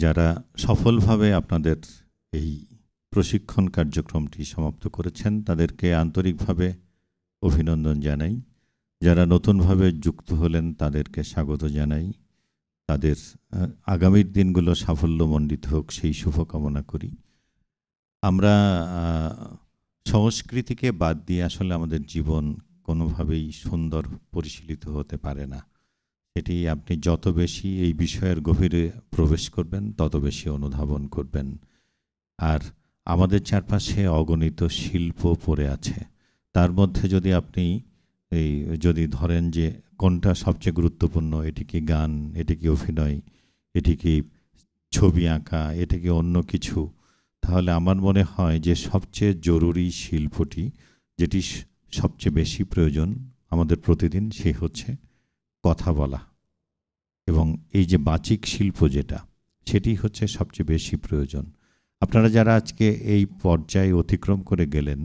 যারা সফলভাবে আপনাদের এই প্রশিক্ষণ কার্যক্রমটি সমাপ্ত করেছেন তাদেরকে আন্তরিকভাবে অভিনন্দন জানাই। যারা নতুনভাবে যুক্ত হলেন তাদেরকে স্বাগত জানাই। তাদের আগামীর দিনগুলো সাফল্যমণ্ডিত হোক সেই শুভকামনা করি। আমরা সংস্কৃতিকে বাদ দিয়ে আসলে আমাদের জীবন কোনোভাবেই সুন্দর পরিশীলিত হতে পারে না। এটি আপনি যত বেশি এই বিষয়ের গভীরে প্রবেশ করবেন তত বেশি অনুধাবন করবেন। আর আমাদের চারপাশে অগণিত শিল্প পড়ে আছে, তার মধ্যে যদি আপনি যদি ধরেন যে কোনটা সবচেয়ে গুরুত্বপূর্ণ, এটি কি গান, এটি কি অভিনয়, এটি কি ছবি আঁকা, এটি কি অন্য কিছু, তাহলে আমার মনে হয় যে সবচেয়ে জরুরি শিল্পটি যেটি সবচেয়ে বেশি প্রয়োজন আমাদের প্রতিদিন, সে হচ্ছে কথা বলা। এবং এই যে বাচিক শিল্প যেটা, সেটি হচ্ছে সবচেয়ে বেশি প্রয়োজন। আপনারা যারা আজকে এই পর্যায়ে অতিক্রম করে গেলেন,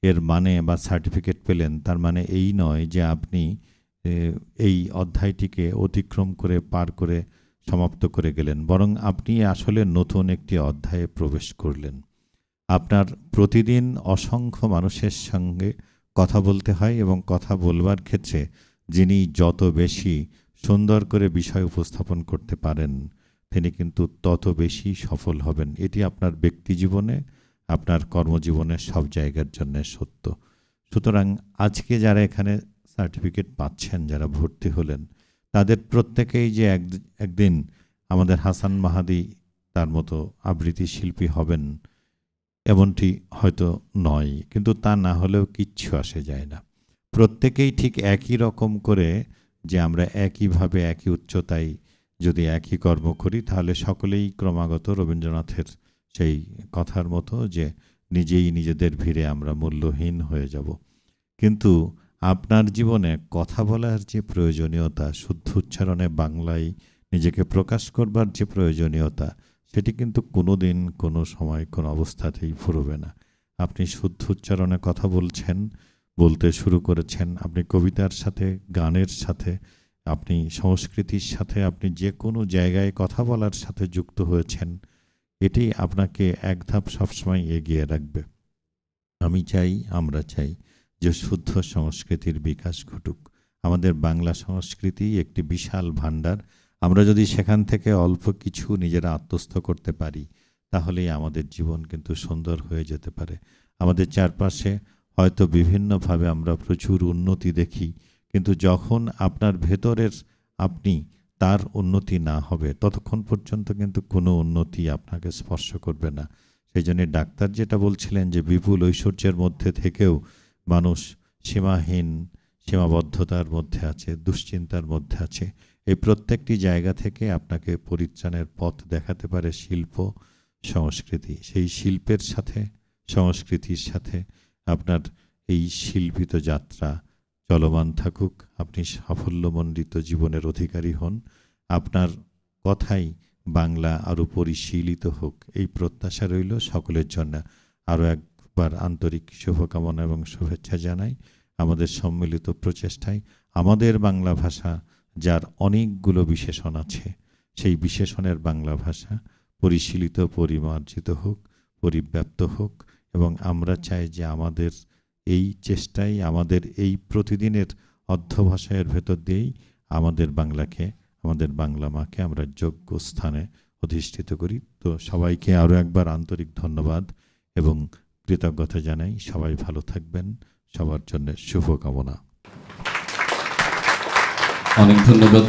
এর মানে বা সার্টিফিকেট পেলেন, তার মানে এই নয় যে আপনি এই অধ্যায়টিকে অতিক্রম করে পার করে সমাপ্ত করে গেলেন, বরং আপনি আসলে নতুন একটি অধ্যায়ে প্রবেশ করলেন। আপনার প্রতিদিন অসংখ্য মানুষের সঙ্গে কথা বলতে হয় এবং কথা বলবার ক্ষেত্রে যিনি যত বেশি সুন্দর করে বিষয় উপস্থাপন করতে পারেন তিনি কিন্তু তত বেশি সফল হবেন। এটি আপনার ব্যক্তি জীবনে, আপনার কর্মজীবনে সব জায়গার জন্য সত্য। সুতরাং আজকে যারা এখানে সার্টিফিকেট পাচ্ছেন, যারা ভর্তি হলেন, তাদের প্রত্যেকেই যে একদিন আমাদের হাসান মাহাদি তার মতো আবৃত্তি শিল্পী হবেন এমনটি হয়তো নয়, কিন্তু তা না হলেও কিচ্ছু আসে যায় না। প্রত্যেকেই ঠিক একই রকম করে যে আমরা একইভাবে একই উচ্চতায় যদি একই কর্ম করি, তাহলে সকলেই ক্রমাগত রবীন্দ্রনাথের সেই কথার মতো যে নিজেই নিজেদের ভিড়ে আমরা মূল্যহীন হয়ে যাব। কিন্তু আপনার জীবনে কথা বলার যে প্রয়োজনীয়তা, শুদ্ধ উচ্চারণে বাংলায় নিজেকে প্রকাশ করবার যে প্রয়োজনীয়তা, সেটি কিন্তু কোনো দিন কোনো সময় কোনো অবস্থাতেই ফুরবে না। আপনি শুদ্ধ উচ্চারণে কথা বলতে শুরু করেছেন, আপনি কবিতার সাথে, গানের সাথে, আপনি সংস্কৃতির সাথে, আপনি যে কোনো জায়গায় কথা বলার সাথে যুক্ত হয়েছেন, এটি আপনাকে এক ধাপ সবসময় এগিয়ে রাখবে। আমি চাই, আমরা চাই যে শুদ্ধ সংস্কৃতির বিকাশ ঘটুক। আমাদের বাংলা সংস্কৃতি একটি বিশাল ভাণ্ডার। আমরা যদি সেখান থেকে অল্প কিছু নিজেরা আত্মস্থ করতে পারি, তাহলেই আমাদের জীবন কিন্তু সুন্দর হয়ে যেতে পারে। আমাদের চারপাশে হয়তো বিভিন্নভাবে আমরা প্রচুর উন্নতি দেখি, কিন্তু যখন আপনার ভেতরের আপনি তার উন্নতি না হবে, ততক্ষণ পর্যন্ত কিন্তু কোনো উন্নতি আপনাকে স্পর্শ করবে না। সেই জন্য ডাক্তার যেটা বলছিলেন যে বিপুল ঐশ্বর্যের মধ্যে থেকেও মানুষ সীমাবদ্ধতার মধ্যে আছে, দুশ্চিন্তার মধ্যে আছে। এই প্রত্যেকটি জায়গা থেকে আপনাকে পরিত্রাণের পথ দেখাতে পারে শিল্প, সংস্কৃতি। সেই শিল্পের সাথে, সংস্কৃতির সাথে আপনার এই শিল্পিত যাত্রা চলমান থাকুক। আপনি সাফল্যমণ্ডিত জীবনের অধিকারী হন। আপনার কথাই বাংলা আরও পরিশীলিত হোক, এই প্রত্যাশা রইল সকলের জন্য। আরও একবার আন্তরিক শুভকামনা এবং শুভেচ্ছা জানাই। আমাদের সম্মিলিত প্রচেষ্টায় আমাদের বাংলা ভাষা, যার অনেকগুলো বিশেষণ আছে, সেই বিশেষণের বাংলা ভাষা পরিশীলিত, পরিমার্জিত হোক, পরিব্যাপ্ত হোক। এবং আমরা চাই যে আমাদের এই চেষ্টাই, আমাদের এই প্রতিদিনের অধ্যবসায়ের ভেতর দিয়েই আমাদের বাংলাকে, আমাদের বাংলা মাকে আমরা যোগ্য স্থানে অধিষ্ঠিত করি। তো সবাইকে আরও একবার আন্তরিক ধন্যবাদ এবং কৃতজ্ঞতা জানাই। সবাই ভালো থাকবেন, সবার জন্য শুভকামনা। অনেক ধন্যবাদ।